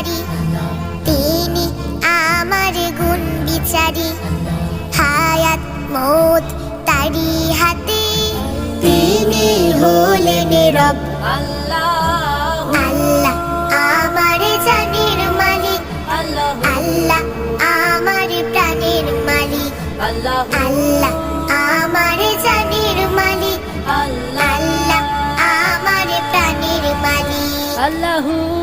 বিচারি, তিনি আমার গুণ বিচারি, হায়াত মৌত তারি হাতে, তিনি হলেন রব। আল্লাহ আমার জানের মালিক, আল্লাহ আমার প্রাণের মালিক, আল্লাহ আমার জানের মালিক, আল্লাহ আমার প্রাণের মালিক।